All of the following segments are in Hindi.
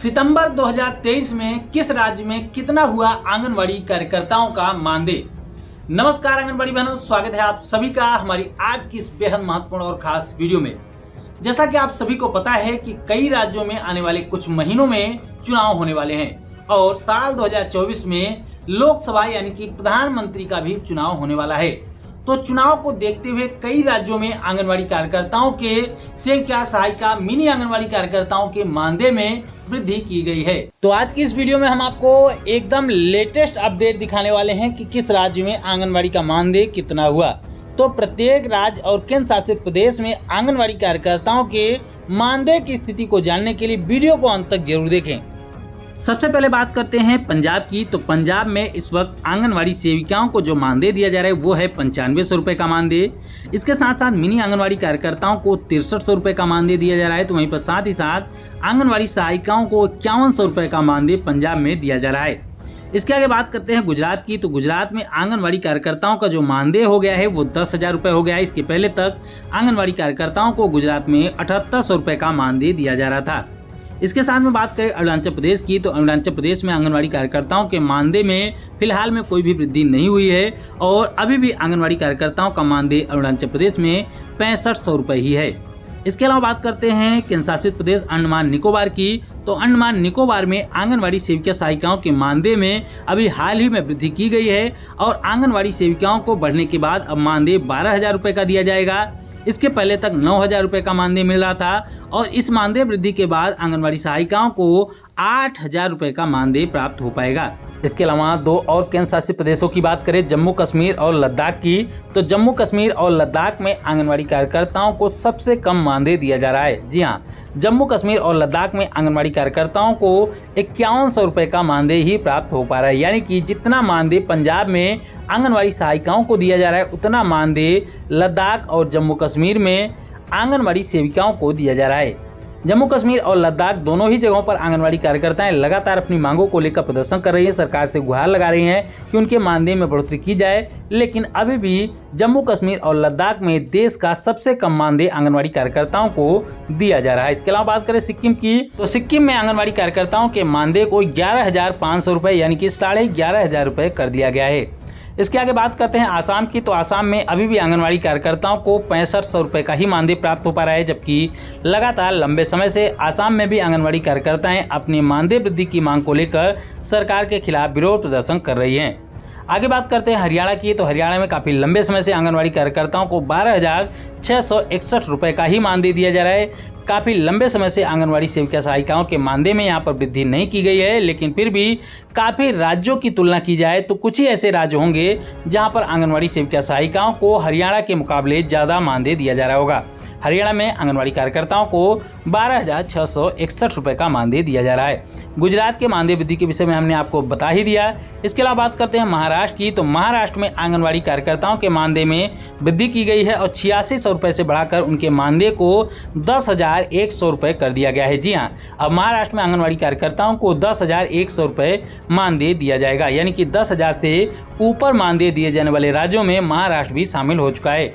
सितंबर 2023 में किस राज्य में कितना हुआ आंगनवाड़ी कार्यकर्ताओं का मानदेय। नमस्कार आंगनवाड़ी बहनों, स्वागत है आप सभी का हमारी आज की इस बेहद महत्वपूर्ण और खास वीडियो में। जैसा कि आप सभी को पता है कि कई राज्यों में आने वाले कुछ महीनों में चुनाव होने वाले हैं और साल 2024 में लोकसभा यानी कि प्रधानमंत्री का भी चुनाव होने वाला है। तो चुनाव को देखते हुए कई राज्यों में आंगनवाड़ी कार्यकर्ताओं के सेविका, सहायिका, मिनी आंगनवाड़ी कार्यकर्ताओं के मानदेय में वृद्धि की गई है। तो आज की इस वीडियो में हम आपको एकदम लेटेस्ट अपडेट दिखाने वाले हैं कि किस राज्य में आंगनवाड़ी का मानदेय कितना हुआ। तो प्रत्येक राज्य और केंद्र शासित प्रदेश में आंगनवाड़ी कार्यकर्ताओं के मानदेय की स्थिति को जानने के लिए वीडियो को अंत तक जरूर देखें। सबसे पहले बात करते हैं पंजाब की। तो पंजाब में इस वक्त आंगनवाड़ी सेविकाओं को जो मानदेय दिया जा रहा है वो है 9500 रुपये का मानदेय। इसके साथ साथ मिनी आंगनवाड़ी कार्यकर्ताओं को 6300 रुपये का मानदेय दिया जा रहा है। तो वहीं पर साथ ही साथ आंगनवाड़ी सहायिकाओं को 5100 रुपये का मानदेय पंजाब में दिया जा रहा है। इसके आगे बात करते हैं गुजरात की। तो गुजरात में आंगनवाड़ी कार्यकर्ताओं का जो मानदेय हो गया है वो 10,000 रुपये हो गया है। इसके पहले तक आंगनवाड़ी कार्यकर्ताओं को गुजरात में 7800 रुपये का मानदेय दिया जा रहा था। इसके साथ में बात करें अरुणाचल प्रदेश की। तो अरुणाचल प्रदेश में आंगनवाड़ी कार्यकर्ताओं के मानदेय में फिलहाल में कोई भी वृद्धि नहीं हुई है और अभी भी आंगनवाड़ी कार्यकर्ताओं का मानदेय अरुणाचल प्रदेश में 6500 रुपये ही है। इसके अलावा बात करते हैं केंद्र शासित प्रदेश अंडमान निकोबार की। तो अंडमान निकोबार में आंगनवाड़ी सेविका सहायिकाओं के मानदेय में अभी हाल ही में वृद्धि की गई है और आंगनवाड़ी सेविकाओं को बढ़ने के बाद अब मानदेय 12,000 रुपये का दिया जाएगा। इसके पहले तक 9,000 रुपये का मानदेय मिल रहा था और इस मानदेय वृद्धि के बाद आंगनवाड़ी सहायिकाओं को 8,000 रुपये का मानदेय प्राप्त हो पाएगा। इसके अलावा दो और केंद्र शासित प्रदेशों की बात करें, जम्मू कश्मीर और लद्दाख की। तो जम्मू कश्मीर और लद्दाख में आंगनवाड़ी कार्यकर्ताओं को सबसे कम मानदेय दिया जा रहा है। जी हाँ, जम्मू कश्मीर और लद्दाख में आंगनवाड़ी कार्यकर्ताओं को 5100 रुपये का मानदेय ही प्राप्त हो पा रहा है। यानी कि जितना मानदेय पंजाब में आंगनवाड़ी सहायिकाओं को दिया जा रहा है उतना मानदेय लद्दाख और जम्मू कश्मीर में आंगनवाड़ी सेविकाओं को दिया जा रहा है। जम्मू कश्मीर और लद्दाख दोनों ही जगहों पर आंगनवाड़ी कार्यकर्ताएं लगातार अपनी मांगों को लेकर प्रदर्शन कर रही हैं, सरकार से गुहार लगा रही हैं कि उनके मानदेय में बढ़ोतरी की जाए। लेकिन अभी भी जम्मू कश्मीर और लद्दाख में देश का सबसे कम मानदेय आंगनवाड़ी कार्यकर्ताओं को दिया जा रहा है। इसके अलावा बात करें सिक्किम की। तो सिक्किम में आंगनवाड़ी कार्यकर्ताओं के मानदेय को 11,500 रुपये यानी कि 11,500 रुपये कर दिया गया है। इसके आगे बात करते हैं आसाम की। तो आसाम में अभी भी आंगनवाड़ी कार्यकर्ताओं को 6500 रुपये का ही मानदेय प्राप्त हो पा रहा है, जबकि लगातार लंबे समय से आसाम में भी आंगनवाड़ी कार्यकर्ताएं अपनी मानदेय वृद्धि की मांग को लेकर सरकार के खिलाफ विरोध प्रदर्शन कर रही हैं। आगे बात करते हैं हरियाणा की। तो हरियाणा में काफ़ी लंबे समय से आंगनवाड़ी कार्यकर्ताओं को 12,661 रुपये का ही मानदेय दिया जा रहा है। काफ़ी लंबे समय से आंगनवाड़ी सेविका सहायिकाओं के मानदेय में यहाँ पर वृद्धि नहीं की गई है, लेकिन फिर भी काफ़ी राज्यों की तुलना की जाए तो कुछ ही ऐसे राज्य होंगे जहाँ पर आंगनवाड़ी सेविका सहायिकाओं को हरियाणा के मुकाबले ज़्यादा मानदेय दिया जा रहा होगा। हरियाणा में आंगनवाड़ी कार्यकर्ताओं को 12,661 रुपये का मानदेय दिया जा रहा है। गुजरात के मानदेय वृद्धि के विषय में हमने आपको बता ही दिया। इसके अलावा बात करते हैं महाराष्ट्र की। तो महाराष्ट्र में आंगनवाड़ी कार्यकर्ताओं के मानदेय में वृद्धि की गई है और 8600 रुपये से बढ़ाकर उनके मानदेय को 10,100 रुपये कर दिया गया है। जी हाँ, अब महाराष्ट्र में आंगनवाड़ी कार्यकर्ताओं को 10,100 रुपये मानदेय दिया जाएगा, यानी कि 10,000 से ऊपर मानदेय दिए जाने वाले राज्यों में महाराष्ट्र भी शामिल हो चुका है।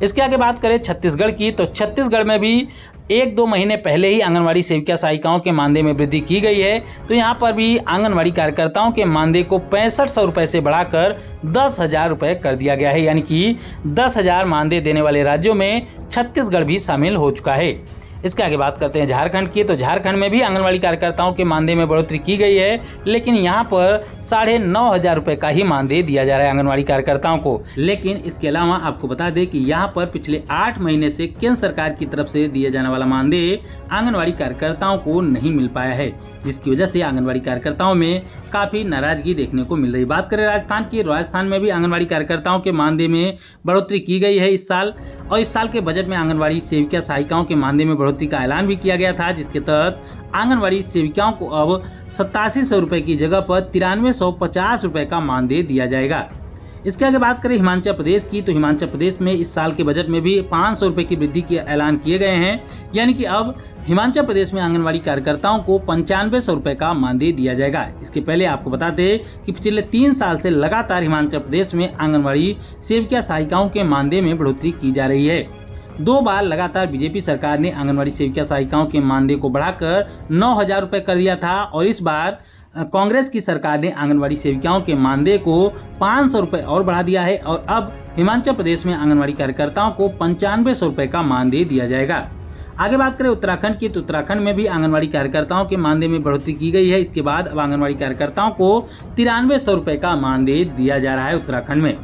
इसके आगे बात करें छत्तीसगढ़ की। तो छत्तीसगढ़ में भी 1-2 महीने पहले ही आंगनवाड़ी सेविका सहायिकाओं के मानदेय में वृद्धि की गई है। तो यहाँ पर भी आंगनवाड़ी कार्यकर्ताओं के मानदेय को 6500 रुपये से बढ़ाकर 10,000 रुपये कर दिया गया है, यानी कि 10,000 मानदेय देने वाले राज्यों में छत्तीसगढ़ भी शामिल हो चुका है। इसके आगे बात करते हैं झारखंड की। तो झारखंड में भी आंगनवाड़ी कार्यकर्ताओं के मानदेय में बढ़ोतरी की गई है, लेकिन यहाँ पर 9,500 रुपये का ही मानदेय दिया जा रहा है आंगनवाड़ी कार्यकर्ताओं को। लेकिन इसके अलावा आपको बता दें कि यहाँ पर पिछले 8 महीने से केंद्र सरकार की तरफ से दिए जाने वाला मानदेय आंगनवाड़ी कार्यकर्ताओं को नहीं मिल पाया है, जिसकी वजह से आंगनवाड़ी कार्यकर्ताओं में काफ़ी नाराजगी देखने को मिल रही है। बात करें राजस्थान की। राजस्थान में भी आंगनवाड़ी कार्यकर्ताओं के मानदेय में बढ़ोतरी की गई है इस साल, और इस साल के बजट में आंगनवाड़ी सेविका सहायिकाओं के मानदेय में बढ़ोतरी का ऐलान भी किया गया था, जिसके तहत आंगनवाड़ी सेविकाओं को अब 8700 रुपये की जगह पर 9350 रुपये का मानदेय दिया जाएगा। इसके आगे बात करें हिमाचल प्रदेश की। तो हिमाचल प्रदेश में इस साल के बजट में भी 500 रुपये की वृद्धि के ऐलान किए गए हैं, यानी कि अब हिमाचल प्रदेश में आंगनवाड़ी कार्यकर्ताओं को 9500 रुपये का मानदेय दिया जाएगा। इसके पहले आपको बता दें कि पिछले 3 साल से लगातार हिमाचल प्रदेश में आंगनवाड़ी सेविका सहायिकाओं के मानदेय में बढ़ोतरी की जा रही है। 2 बार लगातार बीजेपी सरकार ने आंगनवाड़ी सेविका सहायिकाओं के मानदेय को बढ़ाकर 9,000 रुपये कर दिया था और इस बार कांग्रेस की सरकार ने आंगनवाड़ी सेविकाओं के मानदेय को 500 रुपये और बढ़ा दिया है और अब हिमाचल प्रदेश में आंगनवाड़ी कार्यकर्ताओं को 9500 रुपये का मानदेय दिया जाएगा। आगे बात करें उत्तराखंड की, तो उत्तराखंड में भी आंगनवाड़ी कार्यकर्ताओं के मानदेय में बढ़ोतरी की गई है। इसके बाद अब आंगनवाड़ी कार्यकर्ताओं को 9300 रुपये का मानदेय दिया जा रहा है उत्तराखंड में।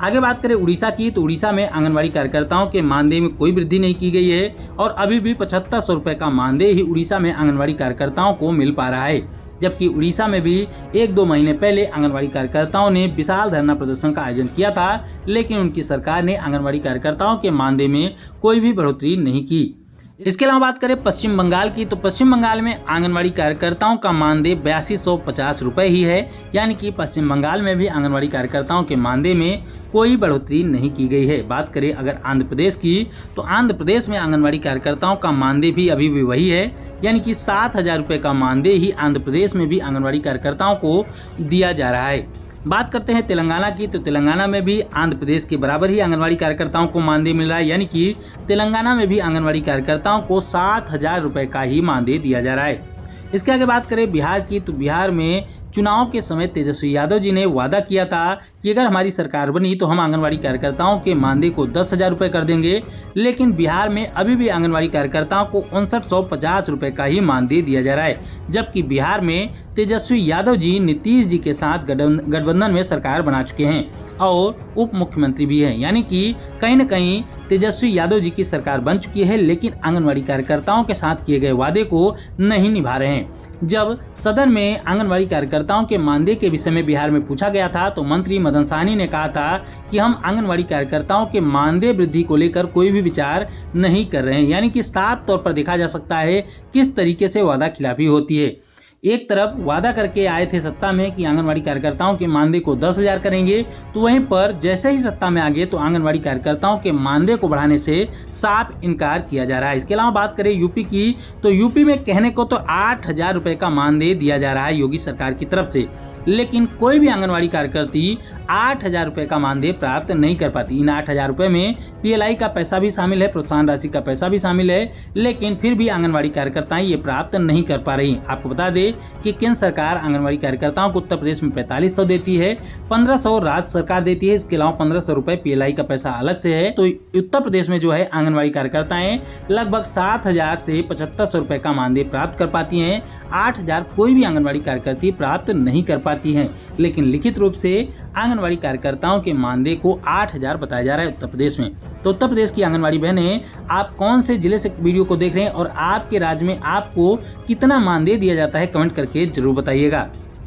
आगे बात करें उड़ीसा की, तो उड़ीसा में आंगनवाड़ी कार्यकर्ताओं के मानदेय में कोई वृद्धि नहीं की गई है और अभी भी 7500 रुपये का मानदेय ही उड़ीसा में आंगनवाड़ी कार्यकर्ताओं को मिल पा रहा है। जबकि उड़ीसा में भी 1-2 महीने पहले आंगनवाड़ी कार्यकर्ताओं ने विशाल धरना प्रदर्शन का आयोजन किया था, लेकिन उनकी सरकार ने आंगनवाड़ी कार्यकर्ताओं के मानदेय में कोई भी बढ़ोतरी नहीं की। इसके अलावा बात करें पश्चिम बंगाल की, तो पश्चिम बंगाल में आंगनवाड़ी कार्यकर्ताओं का मानदेय 8250 रुपये ही है, यानी कि पश्चिम बंगाल में भी आंगनवाड़ी कार्यकर्ताओं के मानदेय में कोई बढ़ोतरी नहीं की गई है। बात करें अगर आंध्र प्रदेश की, तो आंध्र प्रदेश में आंगनवाड़ी कार्यकर्ताओं का मानदेय भी अभी भी वही है, यानी कि 7000 रुपये का मानदेय ही आंध्र प्रदेश में भी आंगनवाड़ी कार्यकर्ताओं को दिया जा रहा है। बात करते हैं तेलंगाना की, तो तेलंगाना में भी आंध्र प्रदेश के बराबर ही आंगनवाड़ी कार्यकर्ताओं को मानदेय मिल रहा है, यानी कि तेलंगाना में भी आंगनवाड़ी कार्यकर्ताओं को 7000 रुपये का ही मानदेय दिया जा रहा है। इसके आगे बात करें बिहार की, तो बिहार में चुनाव के समय तेजस्वी यादव जी ने वादा किया था कि अगर हमारी सरकार बनी तो हम आंगनवाड़ी कार्यकर्ताओं के मानदेय को 10,000 रुपये कर देंगे, लेकिन बिहार में अभी भी आंगनवाड़ी कार्यकर्ताओं को 5950 रुपये का ही मानदेय दिया जा रहा है। जबकि बिहार में तेजस्वी यादव जी नीतीश जी के साथ गठबंधन में सरकार बना चुके हैं और उप मुख्यमंत्री भी हैं, यानी कि कहीं न कहीं तेजस्वी यादव जी की सरकार बन चुकी है, लेकिन आंगनवाड़ी कार्यकर्ताओं के साथ किए गए वादे को नहीं निभा रहे हैं। जब सदन में आंगनवाड़ी कार्यकर्ताओं के मानदेय के विषय में बिहार में पूछा गया था, तो मंत्री मदन साहनी ने कहा था कि हम आंगनवाड़ी कार्यकर्ताओं के मानदेय वृद्धि को लेकर कोई भी विचार नहीं कर रहे हैं, यानी कि साफ तौर पर देखा जा सकता है किस तरीके से वादा खिलाफी होती है। एक तरफ वादा करके आए थे सत्ता में कि आंगनवाड़ी कार्यकर्ताओं के मानदेय को 10,000 करेंगे, तो वहीं पर जैसे ही सत्ता में आ गए तो आंगनवाड़ी कार्यकर्ताओं के मानदेय को बढ़ाने से साफ इनकार किया जा रहा है। इसके अलावा बात करें यूपी की, तो यूपी में कहने को तो 8000 रुपये का मानदेय दिया जा रहा है योगी सरकार की तरफ से, लेकिन कोई भी आंगनवाड़ी कार्यकर्ती 8000 रुपये का मानदेय प्राप्त नहीं कर पाती। इन 8000 रुपये में PLI का पैसा भी शामिल है, प्रोत्साहन राशि का पैसा भी शामिल है, लेकिन फिर भी आंगनवाड़ी कार्यकर्ताएं ये प्राप्त नहीं कर पा रही। आपको बता दें कि केंद्र सरकार आंगनवाड़ी कार्यकर्ताओं को उत्तर प्रदेश में 4500 देती है, 1500 राज्य सरकार देती है, इसके अलावा 1500 रुपये PLI का पैसा अलग से है। तो उत्तर प्रदेश में जो है आंगनवाड़ी कार्यकर्ताएं लगभग 7000 से 7500 रुपये का मानदेय प्राप्त कर पाती हैं। 8000 कोई भी आंगनवाड़ी कार्यकर्ती प्राप्त नहीं कर पाती हैं, लेकिन लिखित रूप से आंगनवाड़ी कार्यकर्ताओं के मानदेय को 8000 बताया जा रहा है उत्तर प्रदेश में। तो उत्तर प्रदेश की आंगनवाड़ी बहनें, आप कौन से जिले से वीडियो को देख रहे हैं और आपके राज्य में आपको कितना मानदेय दिया जाता है, कमेंट करके जरूर बताइएगा।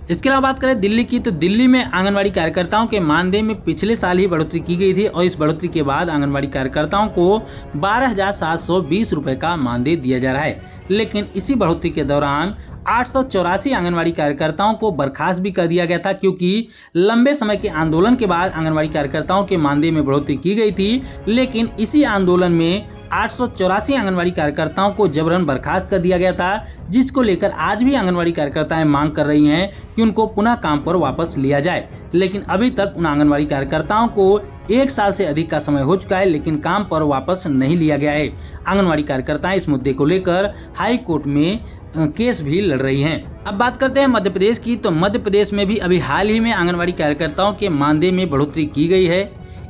इसके अलावा बात करें दिल्ली की, तो दिल्ली में आंगनवाड़ी कार्यकर्ताओं के मानदेय में पिछले साल ही बढ़ोतरी की गई थी और इस बढ़ोतरी के बाद आंगनवाड़ी कार्यकर्ताओं को 12,720 रुपये का मानदेय दिया जा रहा है, लेकिन इसी बढ़ोतरी के दौरान 884 आंगनवाड़ी कार्यकर्ताओं को बर्खास्त भी कर दिया गया था, क्योंकि लंबे समय के आंदोलन के बाद आंगनवाड़ी कार्यकर्ताओं के मानदेय में बढ़ोतरी की गई थी, लेकिन इसी आंदोलन में 884 आंगनवाड़ी कार्यकर्ताओं को जबरन बर्खास्त कर दिया गया था, जिसको लेकर आज भी आंगनवाड़ी कार्यकर्ताएं मांग कर रही हैं कि उनको पुनः काम पर वापस लिया जाए। लेकिन अभी तक उन आंगनवाड़ी कार्यकर्ताओं को 1 साल से अधिक का समय हो चुका है, लेकिन काम पर वापस नहीं लिया गया है। आंगनवाड़ी कार्यकर्ताएं इस मुद्दे को लेकर हाई कोर्ट में केस भी लड़ रही हैं। अब बात करते हैं मध्य प्रदेश की, तो मध्य प्रदेश में भी अभी हाल ही में आंगनवाड़ी कार्यकर्ताओं के मानदेय में बढ़ोतरी की गई है।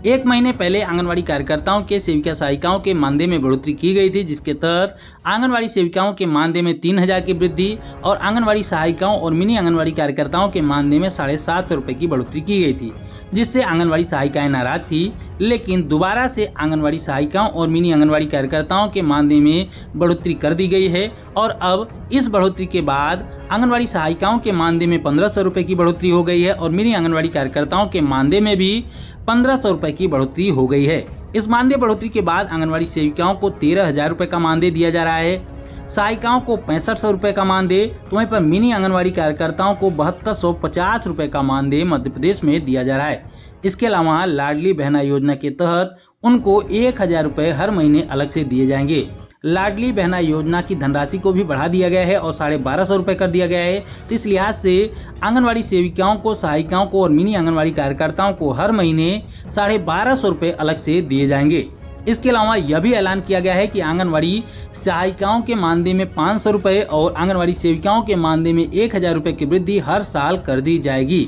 1 महीने पहले आंगनवाड़ी कार्यकर्ताओं के सेविका सहायिकाओं के मानदेय में बढ़ोतरी की गई थी, जिसके तहत आंगनवाड़ी सेविकाओं के मानदेय में 3000 की वृद्धि और आंगनवाड़ी सहायिकाओं और मिनी आंगनवाड़ी कार्यकर्ताओं के मानदेय में 750 रुपये की बढ़ोतरी की गई थी, जिससे आंगनवाड़ी सहायिकाएं नाराज थी। लेकिन दोबारा से आंगनवाड़ी सहायिकाओं और मिनी आंगनवाड़ी कार्यकर्ताओं के मानदेय में बढ़ोतरी कर दी गई है और अब इस बढ़ोतरी के बाद आंगनवाड़ी सहायिकाओं के मानदेय में 1500 रुपये की बढ़ोतरी हो गई है और मिनी आंगनवाड़ी कार्यकर्ताओं के मानदेय में भी 1500 रुपये की बढ़ोतरी हो गई है। इस मानदेय बढ़ोतरी के बाद आंगनवाड़ी सेविकाओं को 13,000 रुपये का मानदेय दिया जा रहा है, सहायिकाओं को 6500 रुपये का मानदेय, तो वहीं पर मिनी आंगनवाड़ी कार्यकर्ताओं को 7250 रुपये का मानदेय मध्य प्रदेश में दिया जा रहा है। इसके अलावा लाडली बहना योजना के तहत उनको 1000 रुपये हर महीने अलग से दिए जाएंगे। लाडली बहना योजना की धनराशि को भी बढ़ा दिया गया है और 1250 रुपये कर दिया गया है। तो इस लिहाज से आंगनवाड़ी सेविकाओं को, सहायिकाओं को और मिनी आंगनवाड़ी कार्यकर्ताओं को हर महीने 1250 रुपये अलग से दिए जाएंगे। इसके अलावा यह भी ऐलान किया गया है कि आंगनवाड़ी सहायिकाओं के मानदेय में 500 रुपये और आंगनवाड़ी सेविकाओं के मानदेय में 1000 रुपये की वृद्धि हर साल कर दी जाएगी।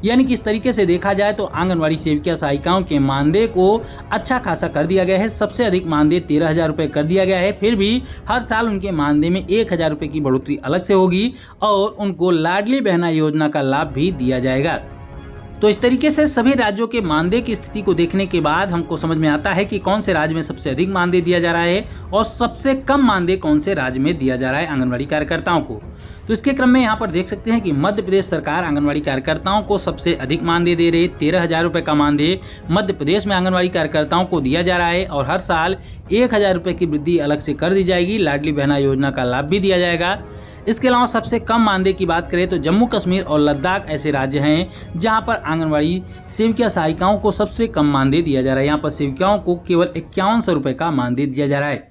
यानी कि इस तरीके से देखा जाए तो आंगनवाड़ी सेविका सहायिकाओं के मानदेय को अच्छा खासा कर दिया गया है। सबसे अधिक मानदेय 13,000 रुपये कर दिया गया है। फिर भी हर साल उनके मानदेय में 1,000 रुपये की बढ़ोतरी अलग से होगी और उनको लाडली बहना योजना का लाभ भी दिया जाएगा। तो इस तरीके से सभी राज्यों के मानदेय की स्थिति को देखने के बाद हमको समझ में आता है कि कौन से राज्य में सबसे अधिक मानदेय दिया जा रहा है और सबसे कम मानदेय कौन से राज्य में दिया जा रहा है आंगनवाड़ी कार्यकर्ताओं को। तो इसके क्रम में यहाँ पर देख सकते हैं कि मध्य प्रदेश सरकार आंगनवाड़ी कार्यकर्ताओं को सबसे अधिक मानदेय दे रही है। 13,000 रुपये का मानदेय मध्य प्रदेश में आंगनवाड़ी कार्यकर्ताओं को दिया जा रहा है और हर साल 1,000 रुपये की वृद्धि अलग से कर दी जाएगी। लाडली बहना योजना का लाभ भी दिया जाएगा। इसके अलावा सबसे कम मानदेय की बात करें तो जम्मू कश्मीर और लद्दाख ऐसे राज्य हैं जहां पर आंगनवाड़ी सेविका सहायिकाओं को सबसे कम मानदेय दिया जा रहा है। यहाँ पर सेविकाओं को केवल 5100 रुपये का मानदेय दिया जा रहा है।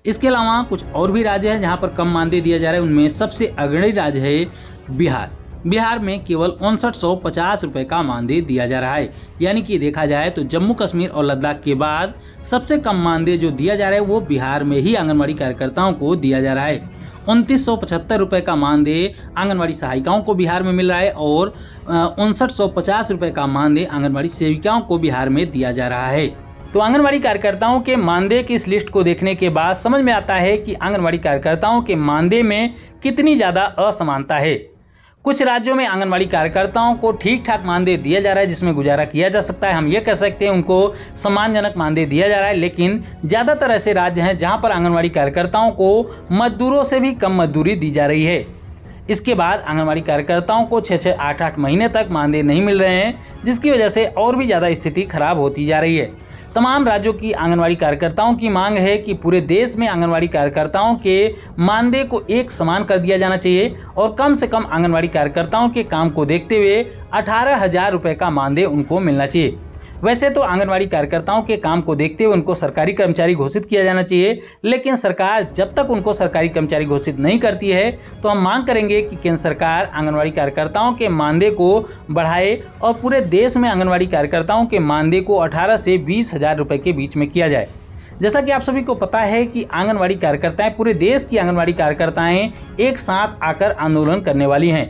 इसके अलावा कुछ और भी राज्य हैं जहां पर कम मानदेय दिया जा रहा है। उनमें सबसे अग्रणी राज्य है बिहार। बिहार में केवल 5950 रुपये का मानदेय दिया जा रहा है। यानी कि देखा जाए तो जम्मू कश्मीर और लद्दाख के बाद सबसे कम मानदेय जो दिया जा रहा है वो बिहार में ही आंगनवाड़ी कार्यकर्ताओं को दिया जा रहा है। 2975 रुपये का मानदेय आंगनवाड़ी सहायिकाओं को बिहार में मिल रहा है और 5950 रुपये का मानदेय आंगनवाड़ी सेविकाओं को बिहार में दिया जा रहा है। तो आंगनवाड़ी कार्यकर्ताओं के मानदेय की इस लिस्ट को देखने के बाद समझ में आता है कि आंगनवाड़ी कार्यकर्ताओं के मानदेय में कितनी ज़्यादा असमानता है। कुछ राज्यों में आंगनवाड़ी कार्यकर्ताओं को ठीक ठाक मानदेय दिया जा रहा है जिसमें गुजारा किया जा सकता है। हम ये कह सकते हैं उनको सम्मानजनक मानदेय दिया जा रहा है। लेकिन ज़्यादातर ऐसे राज्य हैं जहां पर आंगनवाड़ी कार्यकर्ताओं को मजदूरों से भी कम मजदूरी दी जा रही है। इसके बाद आंगनवाड़ी कार्यकर्ताओं को 6-6, 8-8 महीने तक मानदेय नहीं मिल रहे हैं, जिसकी वजह से और भी ज़्यादा स्थिति खराब होती जा रही है। तमाम राज्यों की आंगनवाड़ी कार्यकर्ताओं की मांग है कि पूरे देश में आंगनवाड़ी कार्यकर्ताओं के मानदेय को एक समान कर दिया जाना चाहिए और कम से कम आंगनवाड़ी कार्यकर्ताओं के काम को देखते हुए 18,000 रुपये का मानदेय उनको मिलना चाहिए। वैसे तो आंगनवाड़ी कार्यकर्ताओं के काम को देखते हुए उनको सरकारी कर्मचारी घोषित किया जाना चाहिए, लेकिन सरकार जब तक उनको सरकारी कर्मचारी घोषित नहीं करती है तो हम मांग करेंगे कि केंद्र सरकार आंगनवाड़ी कार्यकर्ताओं के मानदेय को बढ़ाए और पूरे देश में आंगनवाड़ी कार्यकर्ताओं के मानदेय को 18 से 20,000 रुपये के बीच में किया जाए। जैसा कि आप सभी को पता है कि आंगनवाड़ी कार्यकर्ताएं, पूरे देश की आंगनवाड़ी कार्यकर्ताएं एक साथ आकर आंदोलन करने वाली हैं।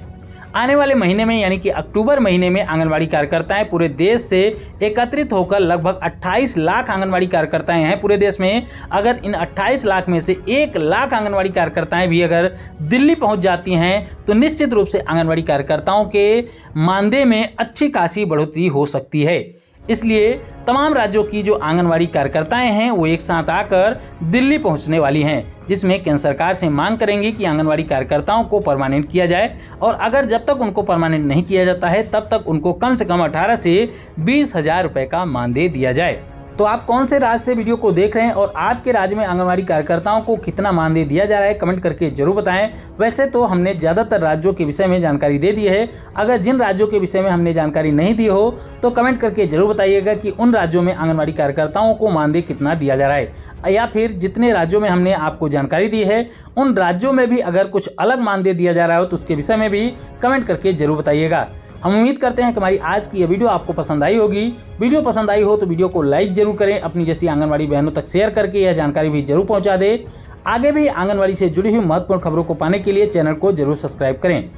आने वाले महीने में यानी कि अक्टूबर महीने में आंगनवाड़ी कार्यकर्ताएं पूरे देश से एकत्रित होकर लगभग 28 लाख आंगनवाड़ी कार्यकर्ताएं हैं पूरे देश में। अगर इन 28 लाख में से 1 लाख आंगनवाड़ी कार्यकर्ताएं भी अगर दिल्ली पहुंच जाती हैं तो निश्चित रूप से आंगनवाड़ी कार्यकर्ताओं के मानदेय में अच्छी खासी बढ़ोतरी हो सकती है। इसलिए तमाम राज्यों की जो आंगनवाड़ी कार्यकर्ताएं हैं वो एक साथ आकर दिल्ली पहुंचने वाली हैं, जिसमें केंद्र सरकार से मांग करेंगे कि आंगनवाड़ी कार्यकर्ताओं को परमानेंट किया जाए और अगर जब तक उनको परमानेंट नहीं किया जाता है तब तक उनको कम से कम 18 से 20,000 रुपये का मानदेय दिया जाए। तो आप कौन से राज्य से वीडियो को देख रहे हैं और आपके राज्य में आंगनवाड़ी कार्यकर्ताओं को कितना मानदेय दिया जा रहा है, कमेंट करके जरूर बताएं। वैसे तो हमने ज़्यादातर राज्यों के विषय में जानकारी दे दी है। अगर जिन राज्यों के विषय में हमने जानकारी नहीं दी हो तो कमेंट करके जरूर बताइएगा कि उन राज्यों में आंगनवाड़ी कार्यकर्ताओं को मानदेय कितना दिया जा रहा है, या फिर जितने राज्यों में हमने आपको जानकारी दी है उन राज्यों में भी अगर कुछ अलग मानदेय दिया जा रहा हो तो उसके विषय में भी कमेंट करके जरूर बताइएगा। हम उम्मीद करते हैं कि हमारी आज की यह वीडियो आपको पसंद आई होगी। वीडियो पसंद आई हो तो वीडियो को लाइक जरूर करें, अपनी जैसी आंगनवाड़ी बहनों तक शेयर करके यह जानकारी भी जरूर पहुंचा दें। आगे भी आंगनवाड़ी से जुड़ी हुई महत्वपूर्ण खबरों को पाने के लिए चैनल को जरूर सब्सक्राइब करें।